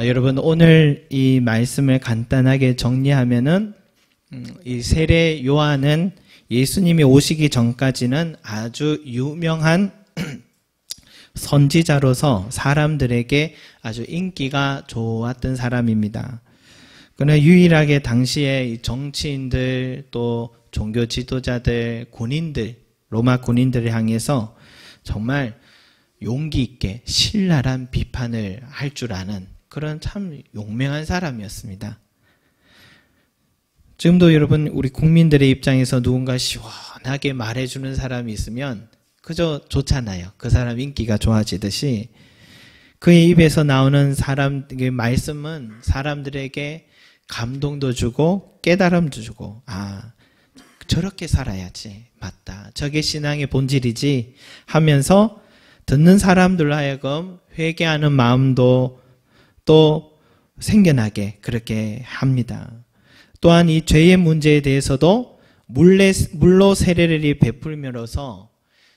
여러분 오늘 이 말씀을 간단하게 정리하면은 이 세례 요한은 예수님이 오시기 전까지는 아주 유명한 선지자로서 사람들에게 아주 인기가 좋았던 사람입니다. 그러나 유일하게 당시에 정치인들 또 종교 지도자들, 군인들, 로마 군인들을 향해서 정말 용기 있게 신랄한 비판을 할 줄 아는 그런 참 용맹한 사람이었습니다. 지금도 여러분 우리 국민들의 입장에서 누군가 시원하게 말해주는 사람이 있으면 그저 좋잖아요. 그 사람 인기가 좋아지듯이 그의 입에서 나오는 사람의 말씀은 사람들에게 감동도 주고 깨달음도 주고 저렇게 살아야지 맞다. 저게 신앙의 본질이지 하면서 듣는 사람들로 하여금 회개하는 마음도 또 생겨나게 그렇게 합니다. 또한 이 죄의 문제에 대해서도 물로 세례를 베풀면서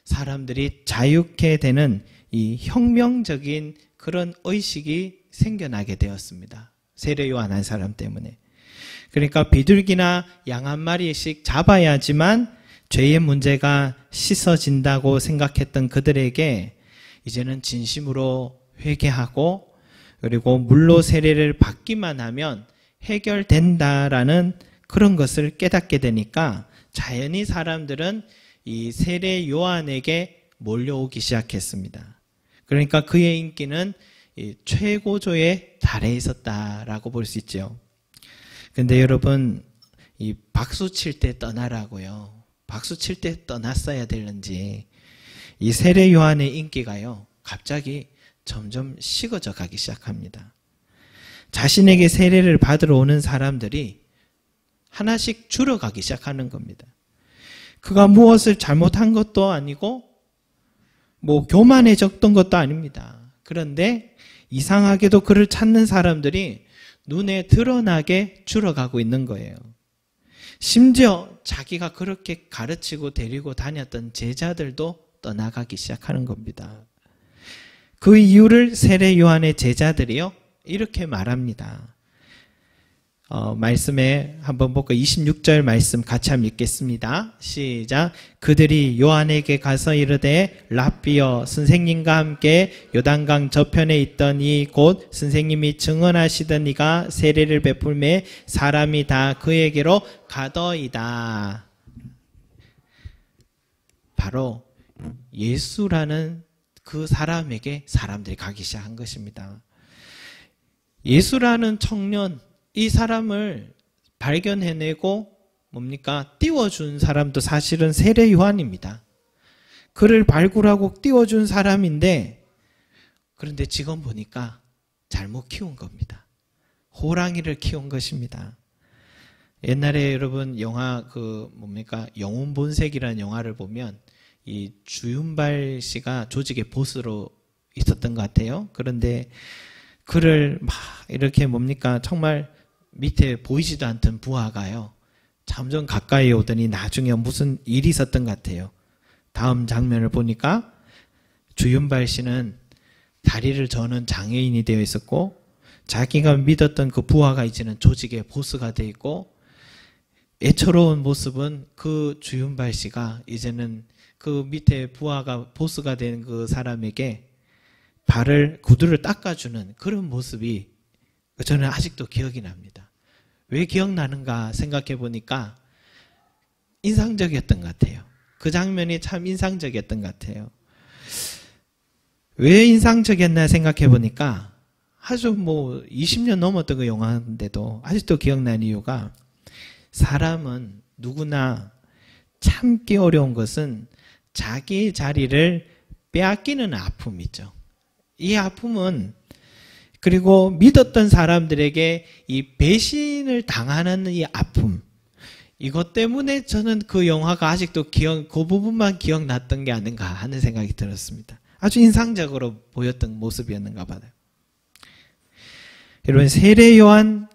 사람들이 자유케 되는 이 혁명적인 그런 의식이 생겨나게 되었습니다. 세례 요한 한 사람 때문에. 그러니까 비둘기나 양 한 마리씩 잡아야지만 죄의 문제가 씻어진다고 생각했던 그들에게 이제는 진심으로 회개하고 그리고 물로 세례를 받기만 하면 해결된다라는 그런 것을 깨닫게 되니까 자연히 사람들은 이 세례 요한에게 몰려오기 시작했습니다. 그러니까 그의 인기는 최고조에 달해 있었다라고 볼 수 있죠. 근데 여러분 이 박수 칠 때 떠나라고요. 박수 칠 때 떠났어야 되는지 이 세례 요한의 인기가요 갑자기 점점 식어져 가기 시작합니다. 자신에게 세례를 받으러 오는 사람들이 하나씩 줄어가기 시작하는 겁니다. 그가 무엇을 잘못한 것도 아니고 교만해졌던 것도 아닙니다. 그런데 이상하게도 그를 찾는 사람들이 눈에 드러나게 줄어가고 있는 거예요. 심지어 자기가 그렇게 가르치고 데리고 다녔던 제자들도 떠나가기 시작하는 겁니다. 그 이유를 세례 요한의 제자들이요 이렇게 말합니다. 말씀에 한번 볼까요? 26절 말씀 같이 한번 읽겠습니다. 시작. 그들이 요한에게 가서 이르되 랍비여 선생님과 함께 요단강 저편에 있던 이곳 선생님이 증언하시던 이가 세례를 베풀매 사람이 다 그에게로 가더이다. 바로 예수라는 그 사람에게 사람들이 가기 시작한 것입니다. 예수라는 청년 이 사람을 발견해내고 띄워준 사람도 사실은 세례 요한입니다. 그를 발굴하고 띄워준 사람인데 그런데 지금 보니까 잘못 키운 겁니다. 호랑이를 키운 것입니다. 옛날에 여러분 영화 영혼본색이라는 영화를 보면 이 주윤발 씨가 조직의 보스로 있었던 것 같아요. 그런데 그를 막 이렇게 정말 밑에 보이지도 않던 부하가요. 점점 가까이 오더니 나중에 무슨 일이 있었던 것 같아요. 다음 장면을 보니까 주윤발 씨는 다리를 저는 장애인이 되어 있었고 자기가 믿었던 그 부하가 이제는 조직의 보스가 되어 있고 애처로운 모습은 그 주윤발 씨가 이제는 그 밑에 부하가 보스가 된 그 사람에게 구두를 닦아주는 그런 모습이 저는 아직도 기억이 납니다. 왜 기억나는가 생각해 보니까 인상적이었던 것 같아요. 그 장면이 참 인상적이었던 것 같아요. 왜 인상적이었나 생각해 보니까 아주 20년 넘었던 그 영화인데도 아직도 기억나는 이유가 사람은 누구나 참기 어려운 것은 자기 자리를 빼앗기는 아픔이죠. 이 아픔은 그리고 믿었던 사람들에게 이 배신을 당하는 이 아픔 이것 때문에 저는 그 영화가 아직도 그 부분만 기억났던 게 아닌가 하는 생각이 들었습니다. 아주 인상적으로 보였던 모습이었는가 봐요. 여러분 세례 요한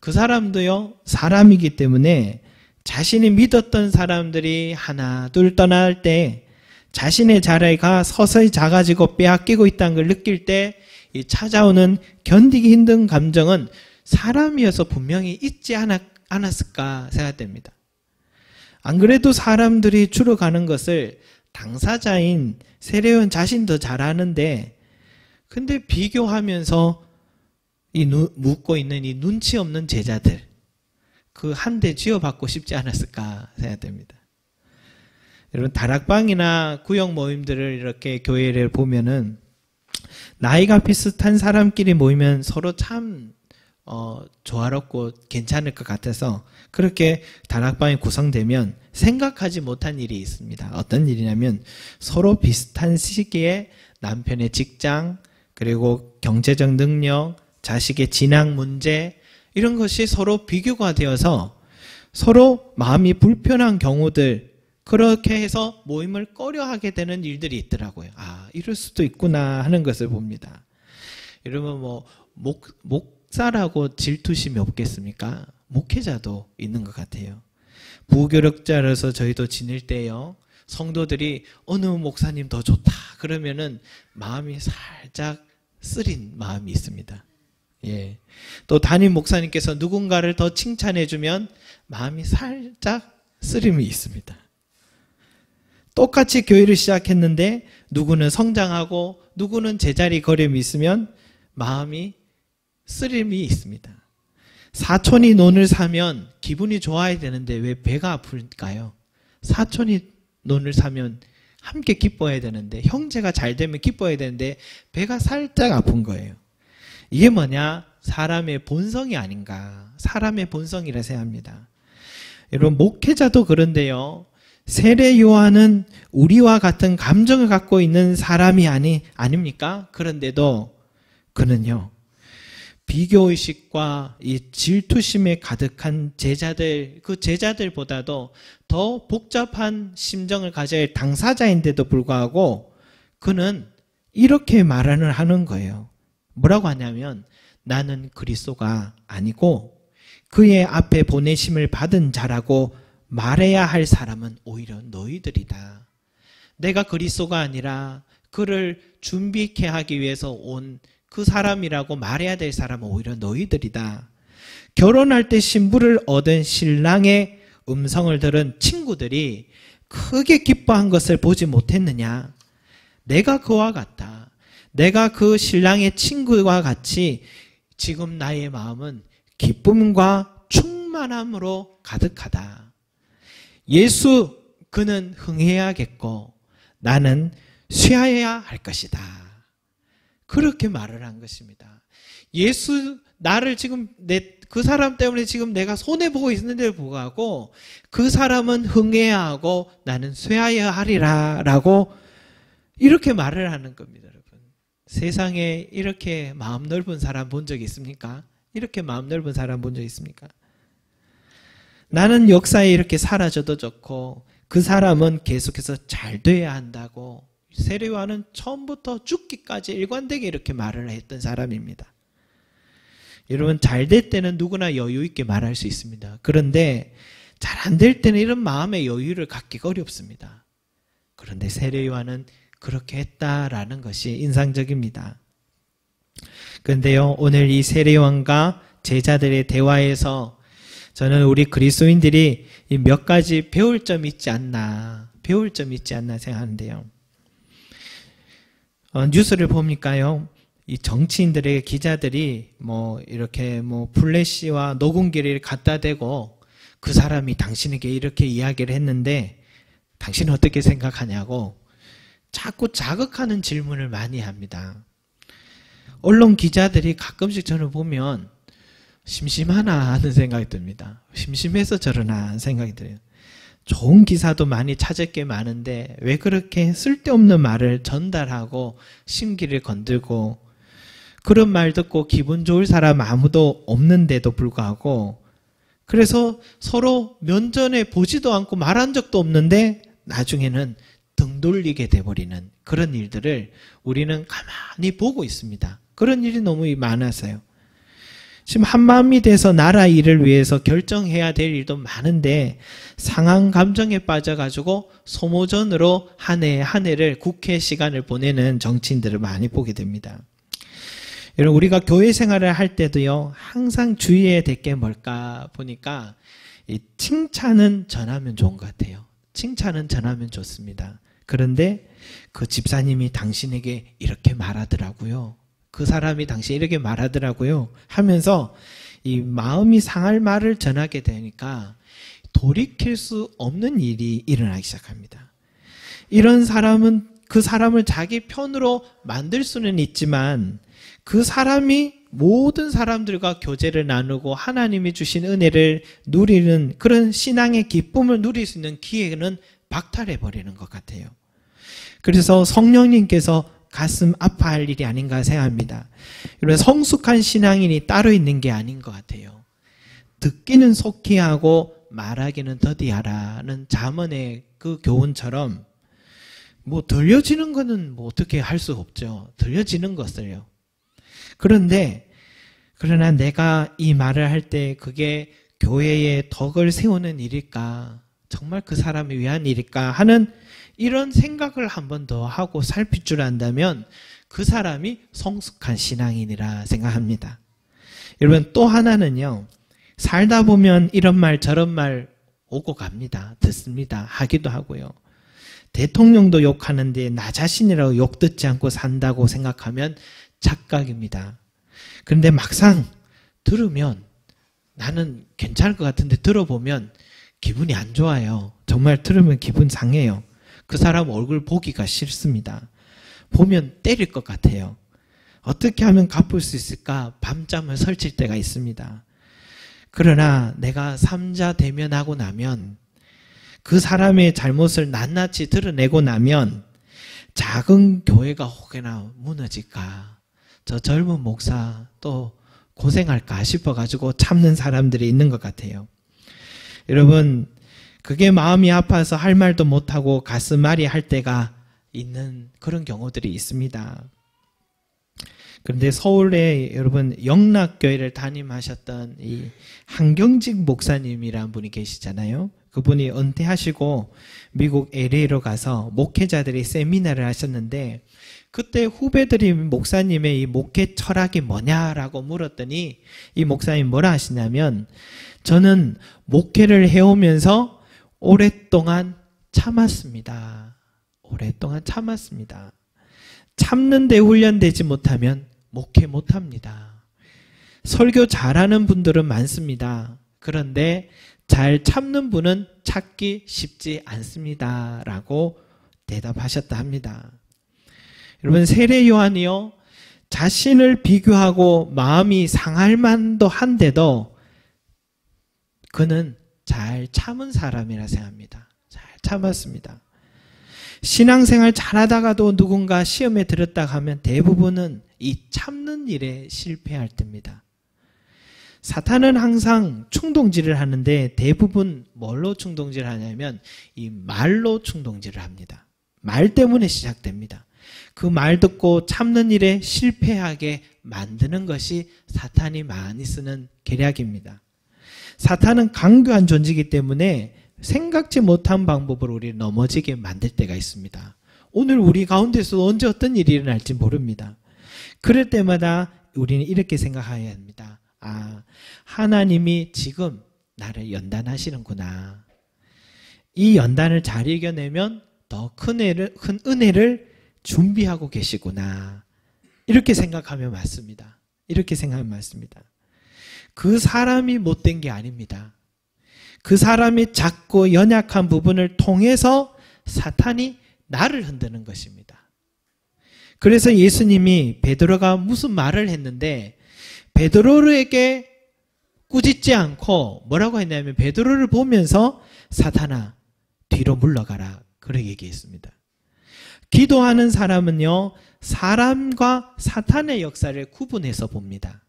그 사람도요 사람이기 때문에 자신이 믿었던 사람들이 하나 둘 떠날 때 자신의 자리가 서서히 작아지고 빼앗기고 있다는 걸 느낄 때 이 찾아오는 견디기 힘든 감정은 사람이어서 분명히 있지 않았을까 생각됩니다. 안 그래도 사람들이 주로 가는 것을 당사자인 세례요한 자신도 잘 아는데, 근데 비교하면서 묻고 있는 이 눈치 없는 제자들, 그 한 대 쥐어받고 싶지 않았을까 생각됩니다. 여러분, 다락방이나 구역 모임들을 이렇게 교회를 보면은 나이가 비슷한 사람끼리 모이면 서로 참 조화롭고 괜찮을 것 같아서 그렇게 다락방이 구성되면 생각하지 못한 일이 있습니다. 어떤 일이냐면 서로 비슷한 시기에 남편의 직장, 그리고 경제적 능력, 자식의 진학 문제, 이런 것이 서로 비교가 되어서 서로 마음이 불편한 경우들, 그렇게 해서 모임을 꺼려하게 되는 일들이 있더라고요. 아, 이럴 수도 있구나 하는 것을 봅니다. 여러분, 목사라고 질투심이 없겠습니까? 목회자도 있는 것 같아요. 부교력자로서 저희도 지낼 때요, 성도들이 어느 목사님 더 좋다 그러면은 마음이 살짝 쓰린 마음이 있습니다. 예. 또 담임 목사님께서 누군가를 더 칭찬해주면 마음이 살짝 쓰림이 있습니다. 똑같이 교회를 시작했는데 누구는 성장하고 누구는 제자리 걸음이 있으면 마음이 쓰림이 있습니다. 사촌이 논을 사면 기분이 좋아야 되는데 왜 배가 아플까요? 사촌이 논을 사면 함께 기뻐해야 되는데, 형제가 잘 되면 기뻐해야 되는데 배가 살짝 아픈 거예요. 이게 뭐냐? 사람의 본성이 아닌가. 사람의 본성이라 생각합니다. 여러분, 목회자도 그런데요, 세례 요한은 우리와 같은 감정을 갖고 있는 사람이 아닙니까? 그런데도 그는요, 비교의식과 이 질투심에 가득한 제자들, 그 제자들보다도 더 복잡한 심정을 가져야 할 당사자인데도 불구하고 그는 이렇게 말을 하는 거예요. 뭐라고 하냐면, 나는 그리스도가 아니고 그의 앞에 보내심을 받은 자라고 말해야 할 사람은 오히려 너희들이다. 내가 그리스도가 아니라 그를 준비케 하기 위해서 온 그 사람이라고 말해야 될 사람은 오히려 너희들이다. 결혼할 때 신부를 얻은 신랑의 음성을 들은 친구들이 크게 기뻐한 것을 보지 못했느냐? 내가 그와 같다. 내가 그 신랑의 친구와 같이 지금 나의 마음은 기쁨과 충만함으로 가득하다. 예수, 그는 흥해야겠고 나는 쇠하여야 할 것이다. 그렇게 말을 한 것입니다. 예수, 나를 지금 그 사람 때문에 지금 내가 손해보고 있는데도 불구하고 그 사람은 흥해야 하고 나는 쇠하여야 하리라 라고 이렇게 말을 하는 겁니다. 여러분, 세상에 이렇게 마음 넓은 사람 본 적 있습니까? 이렇게 마음 넓은 사람 본 적 있습니까? 나는 역사에 이렇게 사라져도 좋고 그 사람은 계속해서 잘 돼야 한다고 세례 요한은 처음부터 죽기까지 일관되게 이렇게 말을 했던 사람입니다. 여러분, 잘 될 때는 누구나 여유 있게 말할 수 있습니다. 그런데 잘 안 될 때는 이런 마음의 여유를 갖기가 어렵습니다. 그런데 세례 요한은 그렇게 했다라는 것이 인상적입니다. 그런데요, 오늘 이 세례 요한과 제자들의 대화에서 저는 우리 그리스도인들이 몇 가지 배울 점이 있지 않나 생각하는데요. 뉴스를 보니까요, 이 정치인들의 기자들이 이렇게 플래시와 녹음기를 갖다 대고 그 사람이 당신에게 이렇게 이야기를 했는데 당신은 어떻게 생각하냐고 자꾸 자극하는 질문을 많이 합니다. 언론 기자들이 가끔씩 저를 보면 심심하나 하는 생각이 듭니다. 심심해서 저러나 하는 생각이 들어요. 좋은 기사도 많이 찾을 게 많은데 왜 그렇게 쓸데없는 말을 전달하고 심기를 건들고, 그런 말 듣고 기분 좋을 사람 아무도 없는데도 불구하고, 그래서 서로 면전에 보지도 않고 말한 적도 없는데 나중에는 등 돌리게 돼버리는 그런 일들을 우리는 가만히 보고 있습니다. 그런 일이 너무 많아서요. 지금 한마음이 돼서 나라 일을 위해서 결정해야 될 일도 많은데 상한 감정에 빠져가지고 소모전으로 한 해 한 해를 국회 시간을 보내는 정치인들을 많이 보게 됩니다. 여러분, 우리가 교회 생활을 할 때도요, 항상 주의해야 될 게 뭘까 보니까, 이 칭찬은 전하면 좋은 것 같아요. 칭찬은 전하면 좋습니다. 그런데 그 집사님이 당신에게 이렇게 말하더라고요. 그 사람이 당신이 이렇게 말하더라고요. 하면서 이 마음이 상할 말을 전하게 되니까 돌이킬 수 없는 일이 일어나기 시작합니다. 이런 사람은 그 사람을 자기 편으로 만들 수는 있지만 그 사람이 모든 사람들과 교제를 나누고 하나님이 주신 은혜를 누리는 그런 신앙의 기쁨을 누릴 수 있는 기회는 박탈해버리는 것 같아요. 그래서 성령님께서 가슴 아파할 일이 아닌가 생각합니다. 이런 성숙한 신앙인이 따로 있는 게 아닌 것 같아요. 듣기는 속히 하고 말하기는 더디하라는 잠언의 그 교훈처럼 뭐 들려지는 거는 뭐 어떻게 할 수 없죠. 들려지는 것을요. 그러나 내가 이 말을 할 때 그게 교회에 덕을 세우는 일일까? 정말 그 사람을 위한 일일까? 하는 이런 생각을 한 번 더 하고 살필 줄 안다면 그 사람이 성숙한 신앙인이라 생각합니다. 여러분, 또 하나는요. 살다 보면 이런 말 저런 말 오고 갑니다. 듣습니다. 하기도 하고요. 대통령도 욕하는데 나 자신이라고 욕 듣지 않고 산다고 생각하면 착각입니다. 그런데 막상 들으면 나는 괜찮을 것 같은데 들어보면 기분이 안 좋아요. 정말 들으면 기분 상해요. 그 사람 얼굴 보기가 싫습니다. 보면 때릴 것 같아요. 어떻게 하면 갚을 수 있을까? 밤잠을 설칠 때가 있습니다. 그러나 내가 삼자 대면하고 나면 그 사람의 잘못을 낱낱이 드러내고 나면 작은 교회가 혹여나 무너질까? 저 젊은 목사 또 고생할까 싶어가지고 참는 사람들이 있는 것 같아요. 여러분, 그게 마음이 아파서 할 말도 못하고 가슴앓이 할 때가 있는 그런 경우들이 있습니다. 그런데 서울에 여러분 영락교회를 담임하셨던 이 한경직 목사님이라는 분이 계시잖아요. 그분이 은퇴하시고 미국 LA로 가서 목회자들이 세미나를 하셨는데 그때 후배들이 목사님의 이 목회 철학이 뭐냐라고 물었더니 이 목사님이 뭐라 하시냐면 저는 목회를 해오면서 오랫동안 참았습니다. 오랫동안 참았습니다. 참는 데 훈련되지 못하면 목회 못합니다. 설교 잘하는 분들은 많습니다. 그런데 잘 참는 분은 찾기 쉽지 않습니다. 라고 대답하셨다 합니다. 여러분, 세례 요한이요, 자신을 비교하고 마음이 상할 만도 한데도 그는 잘 참은 사람이라 생각합니다. 잘 참았습니다. 신앙생활 잘하다가도 누군가 시험에 들었다 하면 대부분은 이 참는 일에 실패할 때입니다. 사탄은 항상 충동질을 하는데 대부분 뭘로 충동질을 하냐면 이 말로 충동질을 합니다. 말 때문에 시작됩니다. 그 말 듣고 참는 일에 실패하게 만드는 것이 사탄이 많이 쓰는 계략입니다. 사탄은 강교한 존재이기 때문에 생각지 못한 방법으로 우리를 넘어지게 만들 때가 있습니다. 오늘 우리 가운데서 언제 어떤 일이 일어날지 모릅니다. 그럴 때마다 우리는 이렇게 생각해야 합니다. 아, 하나님이 지금 나를 연단하시는구나. 이 연단을 잘 이겨내면 더 큰 은혜를 준비하고 계시구나. 이렇게 생각하면 맞습니다. 이렇게 생각하면 맞습니다. 그 사람이 못된 게 아닙니다. 그 사람이 작고 연약한 부분을 통해서 사탄이 나를 흔드는 것입니다. 그래서 예수님이 베드로가 무슨 말을 했는데 베드로에게 꾸짖지 않고 뭐라고 했냐면 베드로를 보면서 사탄아 뒤로 물러가라. 그렇게 얘기했습니다. 기도하는 사람은요, 사람과 사탄의 역사를 구분해서 봅니다.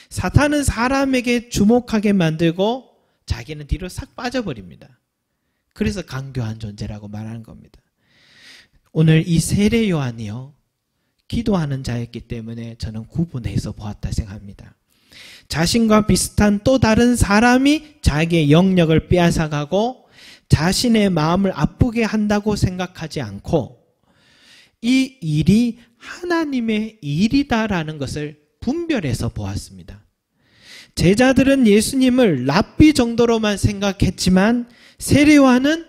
사탄은 사람에게 주목하게 만들고 자기는 뒤로 싹 빠져버립니다. 그래서 강교한 존재라고 말하는 겁니다. 오늘 이 세례 요한이요, 기도하는 자였기 때문에 저는 구분해서 보았다 생각합니다. 자신과 비슷한 또 다른 사람이 자기의 영역을 빼앗아가고 자신의 마음을 아프게 한다고 생각하지 않고 이 일이 하나님의 일이다라는 것을 분별해서 보았습니다. 제자들은 예수님을 랍비 정도로만 생각했지만 세례 요한은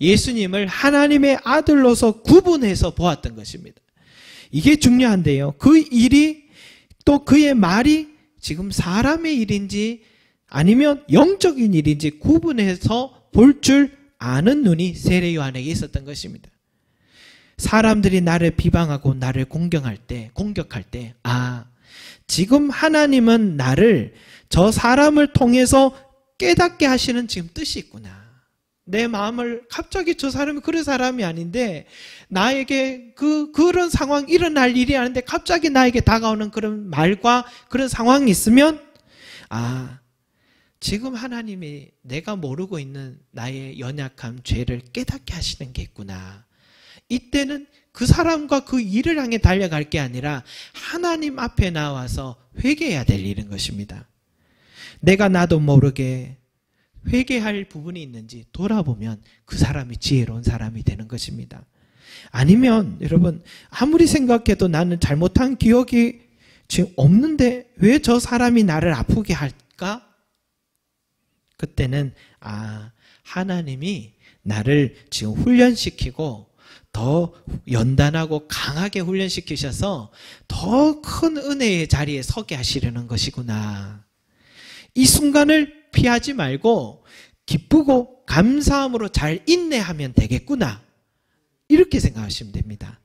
예수님을 하나님의 아들로서 구분해서 보았던 것입니다. 이게 중요한데요. 그 일이 또 그의 말이 지금 사람의 일인지 아니면 영적인 일인지 구분해서 볼 줄 아는 눈이 세례 요한에게 있었던 것입니다. 사람들이 나를 비방하고 나를 공격할 때, 지금 하나님은 나를 저 사람을 통해서 깨닫게 하시는 지금 뜻이 있구나. 내 마음을 갑자기 저 사람이 그런 사람이 아닌데 나에게 그런 상황 일어날 일이 아닌데 갑자기 나에게 다가오는 그런 말과 그런 상황이 있으면 지금 하나님이 내가 모르고 있는 나의 연약함, 죄를 깨닫게 하시는 게 있구나. 이때는 그 사람과 그 일을 향해 달려갈 게 아니라 하나님 앞에 나와서 회개해야 될 일인 것입니다. 내가 나도 모르게 회개할 부분이 있는지 돌아보면 그 사람이 지혜로운 사람이 되는 것입니다. 아니면 여러분 아무리 생각해도 나는 잘못한 기억이 지금 없는데 왜 저 사람이 나를 아프게 할까? 그때는 하나님이 나를 지금 훈련시키고 더 연단하고 강하게 훈련시키셔서 더 큰 은혜의 자리에 서게 하시려는 것이구나. 이 순간을 피하지 말고 기쁘고 감사함으로 잘 인내하면 되겠구나. 이렇게 생각하시면 됩니다.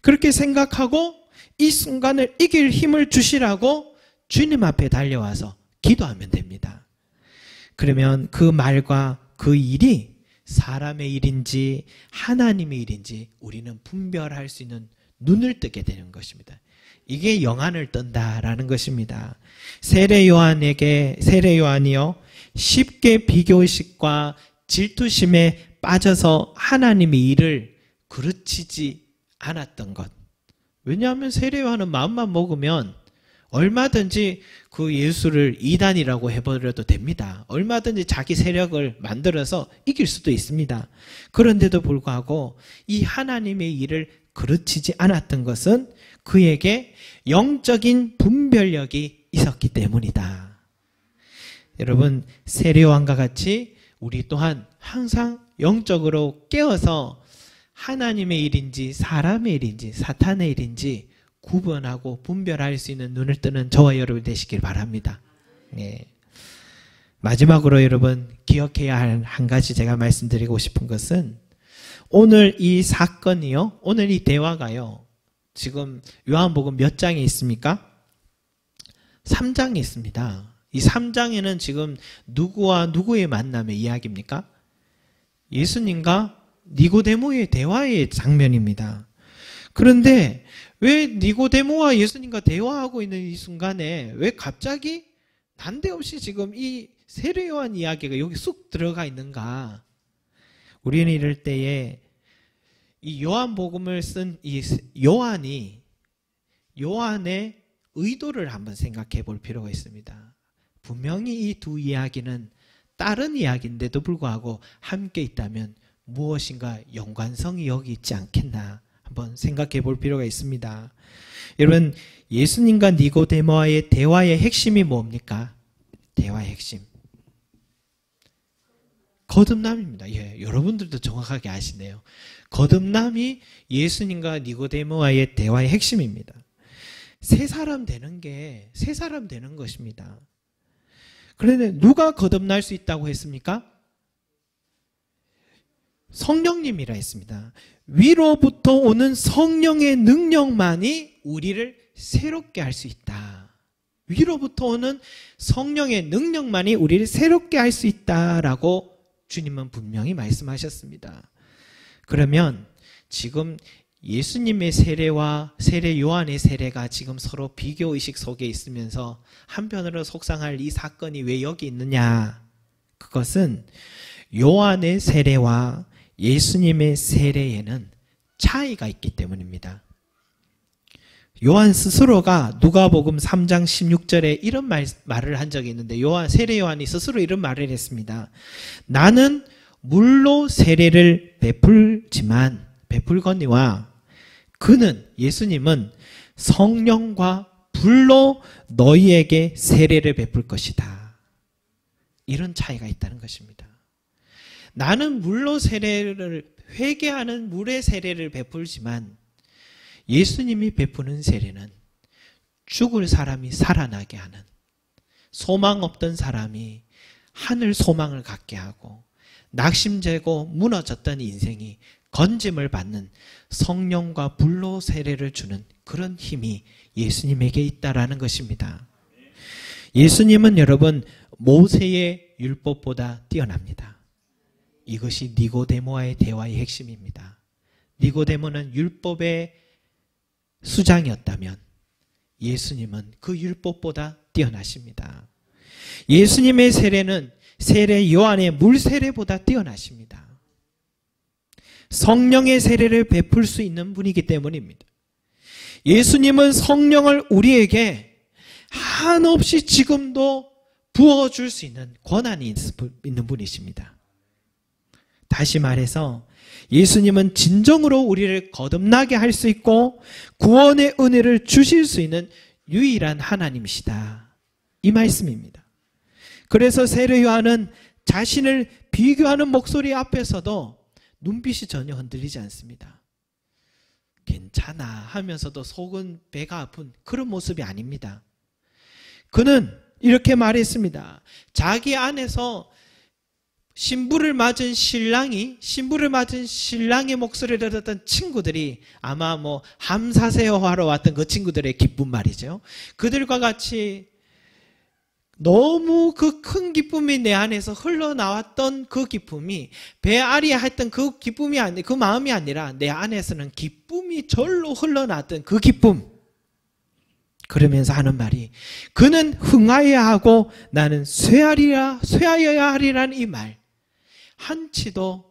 그렇게 생각하고 이 순간을 이길 힘을 주시라고 주님 앞에 달려와서 기도하면 됩니다. 그러면 그 말과 그 일이 사람의 일인지 하나님의 일인지 우리는 분별할 수 있는 눈을 뜨게 되는 것입니다. 이게 영안을 뜬다라는 것입니다. 세례 요한이요 쉽게 비교의식과 질투심에 빠져서 하나님의 일을 그르치지 않았던 것. 왜냐하면 세례 요한은 마음만 먹으면 얼마든지 그 예수를 이단이라고 해버려도 됩니다. 얼마든지 자기 세력을 만들어서 이길 수도 있습니다. 그런데도 불구하고 이 하나님의 일을 그르치지 않았던 것은 그에게 영적인 분별력이 있었기 때문이다. 여러분 세례 요한과 같이 우리 또한 항상 영적으로 깨어서 하나님의 일인지 사람의 일인지 사탄의 일인지 구분하고 분별할 수 있는 눈을 뜨는 저와 여러분 되시길 바랍니다. 네. 마지막으로 여러분 기억해야 할 한 가지 제가 말씀드리고 싶은 것은 오늘 이 사건이요, 오늘 이 대화가요, 지금 요한복음 몇 장에 있습니까? 3장에 있습니다. 이 3장에는 지금 누구와 누구의 만남의 이야기입니까? 예수님과 니고데모의 대화의 장면입니다. 그런데 왜 니고데모와 예수님과 대화하고 있는 이 순간에 왜 갑자기 난데없이 지금 이 세례 요한 이야기가 여기 쑥 들어가 있는가? 우리는 이럴 때에 이 요한복음을 쓴 이 요한의 의도를 한번 생각해 볼 필요가 있습니다. 분명히 이 두 이야기는 다른 이야기인데도 불구하고 함께 있다면 무엇인가 연관성이 여기 있지 않겠나 한번 생각해 볼 필요가 있습니다. 여러분 예수님과 니고데모와의 대화의 핵심이 뭡니까? 대화의 핵심 거듭남입니다. 예, 여러분들도 정확하게 아시네요. 거듭남이 예수님과 니고데모와의 대화의 핵심입니다. 새 사람 되는 것입니다. 그런데 누가 거듭날 수 있다고 했습니까? 성령님이라 했습니다. 위로부터 오는 성령의 능력만이 우리를 새롭게 할 수 있다. 위로부터 오는 성령의 능력만이 우리를 새롭게 할 수 있다라고 주님은 분명히 말씀하셨습니다. 그러면 지금 예수님의 세례와 세례 요한의 세례가 지금 서로 비교의식 속에 있으면서 한편으로 속상할 이 사건이 왜 여기 있느냐? 그것은 요한의 세례와 예수님의 세례에는 차이가 있기 때문입니다. 요한 스스로가 누가복음 3장 16절에 이런 말을 한 적이 있는데 세례 요한이 스스로 이런 말을 했습니다. 나는 물로 세례를 베풀거니와 예수님은 성령과 불로 너희에게 세례를 베풀 것이다. 이런 차이가 있다는 것입니다. 나는 물로 세례를, 회개하는 물의 세례를 베풀지만 예수님이 베푸는 세례는 죽을 사람이 살아나게 하는, 소망 없던 사람이 하늘 소망을 갖게 하고, 낙심되고 무너졌던 인생이 건짐을 받는 성령과 불로 세례를 주는 그런 힘이 예수님에게 있다라는 것입니다. 예수님은 여러분 모세의 율법보다 뛰어납니다. 이것이 니고데모와의 대화의 핵심입니다. 니고데모는 율법의 수장이었다면 예수님은 그 율법보다 뛰어나십니다. 예수님의 세례는 세례 요한의 물 세례보다 뛰어나십니다. 성령의 세례를 베풀 수 있는 분이기 때문입니다. 예수님은 성령을 우리에게 한없이 지금도 부어줄 수 있는 권한이 있는 분이십니다. 다시 말해서 예수님은 진정으로 우리를 거듭나게 할 수 있고 구원의 은혜를 주실 수 있는 유일한 하나님이시다. 이 말씀입니다. 그래서 세례 요한은 자신을 비교하는 목소리 앞에서도 눈빛이 전혀 흔들리지 않습니다. 괜찮아 하면서도 속은 배가 아픈 그런 모습이 아닙니다. 그는 이렇게 말했습니다. 자기 안에서 신부를 맞은 신랑의 목소리를 듣던 친구들이 아마 함사세요하러 왔던 그 친구들의 기쁨 말이죠. 그들과 같이 너무 그 큰 기쁨이 내 안에서 흘러나왔던 그 기쁨이 배앓이 했던 그 기쁨이 아니, 그 마음이 아니라 내 안에서는 기쁨이 절로 흘러나왔던 그 기쁨. 그러면서 하는 말이 그는 흥하여야 하고 나는 쇠하여야 하리라는 이 말. 한치도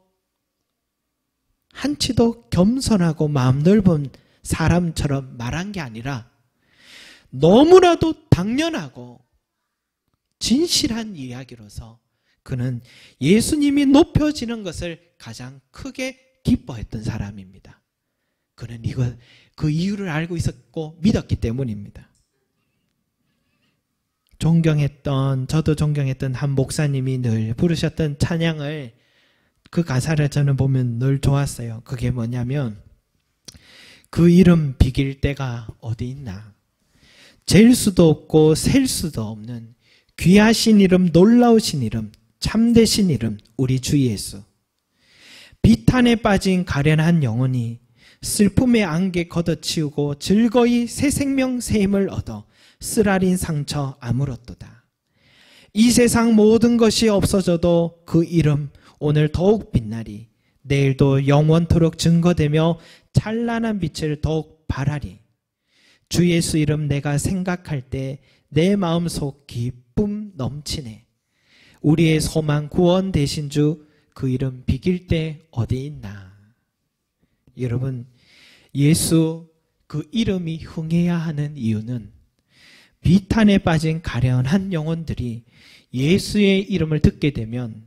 겸손하고 마음 넓은 사람처럼 말한 게 아니라 너무나도 당연하고 진실한 이야기로서 그는 예수님이 높여지는 것을 가장 크게 기뻐했던 사람입니다. 그는 그 이유를 알고 있었고 믿었기 때문입니다. 저도 존경했던 한 목사님이 늘 부르셨던 찬양을, 그 가사를 저는 보면 늘 좋았어요. 그게 뭐냐면 그 이름 비길 때가 어디 있나, 잴 수도 없고 셀 수도 없는 귀하신 이름, 놀라우신 이름, 참되신 이름 우리 주 예수. 비탄에 빠진 가련한 영혼이 슬픔의 안개 걷어치우고 즐거이 새 생명 새 힘을 얻어 쓰라린 상처 아물었도다. 이 세상 모든 것이 없어져도 그 이름 오늘 더욱 빛나리. 내일도 영원토록 증거되며 찬란한 빛을 더욱 발하리. 주 예수 이름 내가 생각할 때 내 마음속 기쁨 넘치네. 우리의 소망 구원 되신 주 그 이름 비길 때 어디 있나. 여러분, 예수 그 이름이 흥해야 하는 이유는 비탄에 빠진 가련한 영혼들이 예수의 이름을 듣게 되면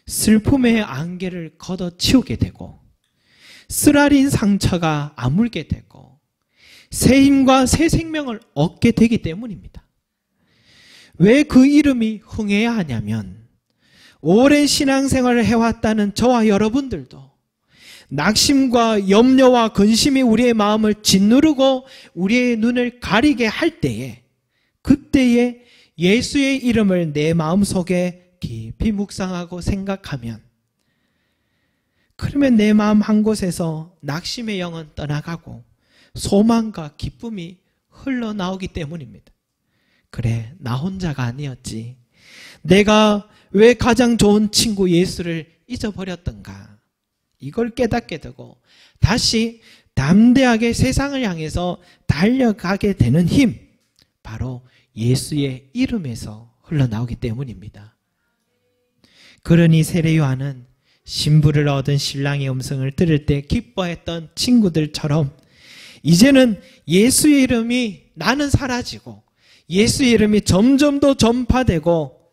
슬픔의 안개를 걷어치우게 되고 쓰라린 상처가 아물게 되고 새 힘과 새 생명을 얻게 되기 때문입니다. 왜 그 이름이 흥해야 하냐면 오랜 신앙생활을 해왔다는 저와 여러분들도 낙심과 염려와 근심이 우리의 마음을 짓누르고 우리의 눈을 가리게 할 때에, 그때에 예수의 이름을 내 마음속에 깊이 묵상하고 생각하면, 그러면 내 마음 한 곳에서 낙심의 영은 떠나가고 소망과 기쁨이 흘러나오기 때문입니다. 그래, 나 혼자가 아니었지. 내가 왜 가장 좋은 친구 예수를 잊어버렸던가. 이걸 깨닫게 되고 다시 담대하게 세상을 향해서 달려가게 되는 힘, 바로 예수의 이름에서 흘러나오기 때문입니다. 그러니 세례 요한은 신부를 얻은 신랑의 음성을 들을 때 기뻐했던 친구들처럼 이제는 예수의 이름이 나는 사라지고 예수의 이름이 점점 더 전파되고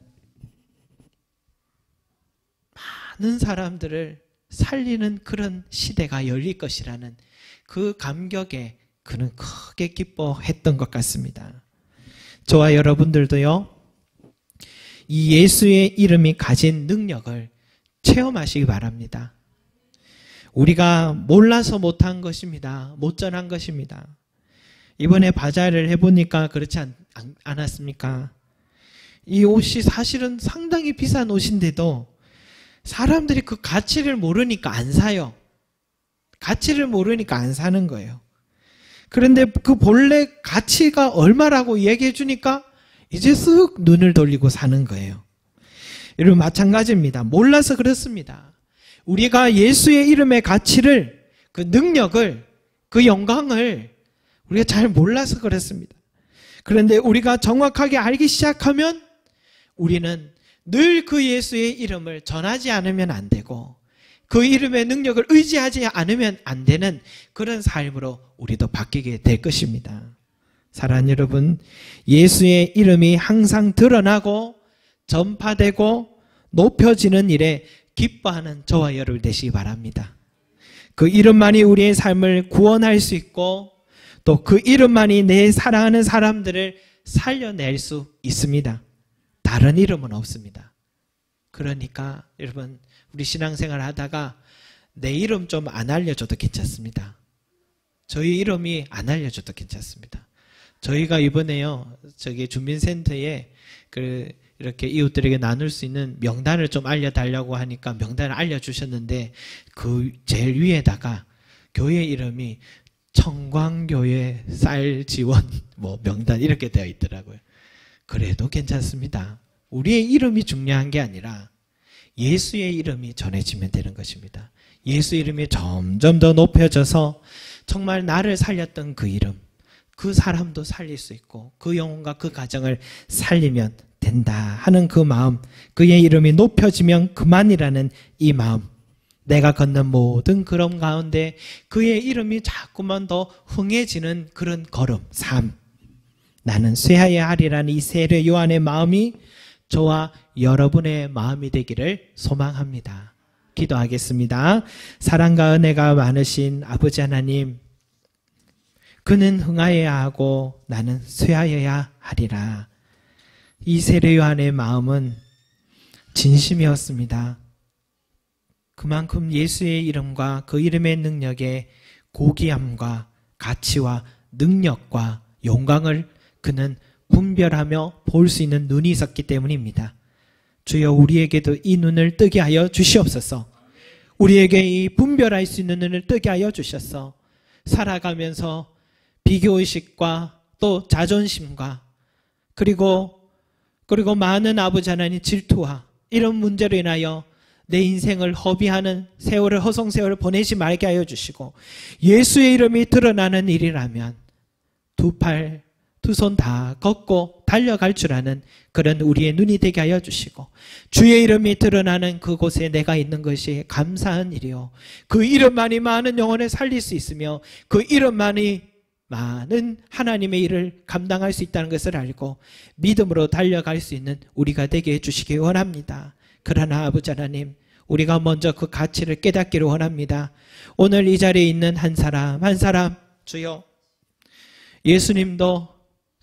많은 사람들을 살리는 그런 시대가 열릴 것이라는 그 감격에 그는 크게 기뻐했던 것 같습니다. 저와 여러분들도요, 이 예수의 이름이 가진 능력을 체험하시기 바랍니다. 우리가 몰라서 못한 것입니다. 못 전한 것입니다. 이번에 바자를 해보니까 그렇지 않았습니까? 이 옷이 사실은 상당히 비싼 옷인데도 사람들이 그 가치를 모르니까 안 사요. 가치를 모르니까 안 사는 거예요. 그런데 그 본래 가치가 얼마라고 얘기해 주니까 이제 쓱 눈을 돌리고 사는 거예요. 여러분 마찬가지입니다. 몰라서 그렇습니다. 우리가 예수의 이름의 가치를, 그 능력을, 그 영광을 우리가 잘 몰라서 그렇습니다. 그런데 우리가 정확하게 알기 시작하면 우리는 늘 그 예수의 이름을 전하지 않으면 안 되고 그 이름의 능력을 의지하지 않으면 안 되는 그런 삶으로 우리도 바뀌게 될 것입니다. 사랑하는 여러분, 예수의 이름이 항상 드러나고 전파되고 높여지는 일에 기뻐하는 저와 여러분 되시기 바랍니다. 그 이름만이 우리의 삶을 구원할 수 있고 또 그 이름만이 내 사랑하는 사람들을 살려낼 수 있습니다. 다른 이름은 없습니다. 그러니까 여러분, 우리 신앙생활 하다가 내 이름 좀 안 알려줘도 괜찮습니다. 저희 이름이 안 알려줘도 괜찮습니다. 저희가 이번에요, 주민센터에 이렇게 이웃들에게 나눌 수 있는 명단을 좀 알려달라고 하니까 명단을 알려주셨는데 그 제일 위에다가 교회 이름이 청광교회 쌀 지원 명단 이렇게 되어 있더라고요. 그래도 괜찮습니다. 우리의 이름이 중요한 게 아니라 예수의 이름이 전해지면 되는 것입니다. 예수 이름이 점점 더 높여져서 정말 나를 살렸던 그 이름, 그 사람도 살릴 수 있고 그 영혼과 그 가정을 살리면 된다 하는 그 마음, 그의 이름이 높여지면 그만이라는 이 마음, 내가 걷는 모든 걸음 가운데 그의 이름이 자꾸만 더 흥해지는 그런 걸음, 삶, 나는 쇠하여야 하리라는 이 세례 요한의 마음이 저와 여러분의 마음이 되기를 소망합니다. 기도하겠습니다. 사랑과 은혜가 많으신 아버지 하나님, 그는 흥하여야 하고 나는 쇠하여야 하리라. 이 세례 요한의 마음은 진심이었습니다. 그만큼 예수의 이름과 그 이름의 능력의 고귀함과 가치와 능력과 영광을 그는 분별하며 볼 수 있는 눈이 있었기 때문입니다. 주여, 우리에게도 이 눈을 뜨게 하여 주시옵소서. 우리에게 이 분별할 수 있는 눈을 뜨게 하여 주셔서 살아가면서 비교의식과 또 자존심과 그리고 많은 아버지 하나님 질투와 이런 문제로 인하여 내 인생을 허비하는 세월을, 허송세월을 보내지 말게 하여 주시고, 예수의 이름이 드러나는 일이라면 두 팔, 두 손 다 걷고 달려갈 줄 아는 그런 우리의 눈이 되게 하여 주시고, 주의 이름이 드러나는 그곳에 내가 있는 것이 감사한 일이요, 그 이름만이 많은 영혼을 살릴 수 있으며 그 이름만이 많은 하나님의 일을 감당할 수 있다는 것을 알고 믿음으로 달려갈 수 있는 우리가 되게 해주시기 원합니다. 그러나 아버지 하나님, 우리가 먼저 그 가치를 깨닫기를 원합니다. 오늘 이 자리에 있는 한 사람 한 사람, 주여, 예수님도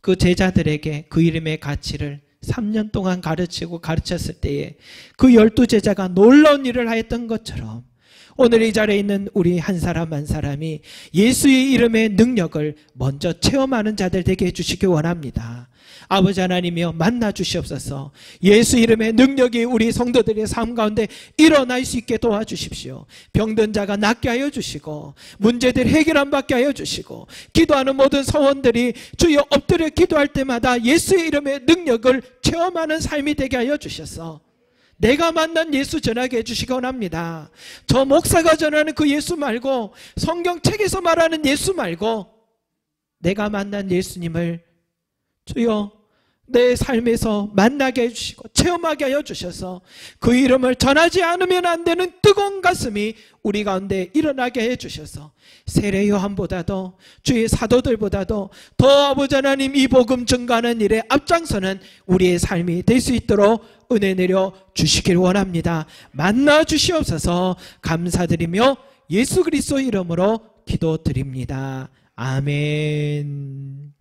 그 제자들에게 그 이름의 가치를 3년 동안 가르쳤을 때에 그 12제자가 놀라운 일을 하였던 것처럼 오늘 이 자리에 있는 우리 한 사람 한 사람이 예수의 이름의 능력을 먼저 체험하는 자들 되게 해주시기 원합니다. 아버지 하나님이여, 만나 주시옵소서. 예수 이름의 능력이 우리 성도들의 삶 가운데 일어날 수 있게 도와주십시오. 병든 자가 낫게 하여 주시고 문제들 해결함 받게 하여 주시고, 기도하는 모든 성원들이 주여 엎드려 기도할 때마다 예수의 이름의 능력을 체험하는 삶이 되게 하여 주셔서 내가 만난 예수 전하게 해주시기 원합니다. 저 목사가 전하는 그 예수 말고, 성경책에서 말하는 예수 말고, 내가 만난 예수님을 주여 내 삶에서 만나게 해주시고 체험하게 하여 주셔서 그 이름을 전하지 않으면 안 되는 뜨거운 가슴이 우리 가운데 일어나게 해주셔서 세례 요한보다도 주의 사도들보다도 더 아버지 하나님 이 복음 증가하는 일에 앞장서는 우리의 삶이 될 수 있도록 은혜 내려 주시길 원합니다. 만나 주시옵소서. 감사드리며 예수 그리스도 이름으로 기도드립니다. 아멘.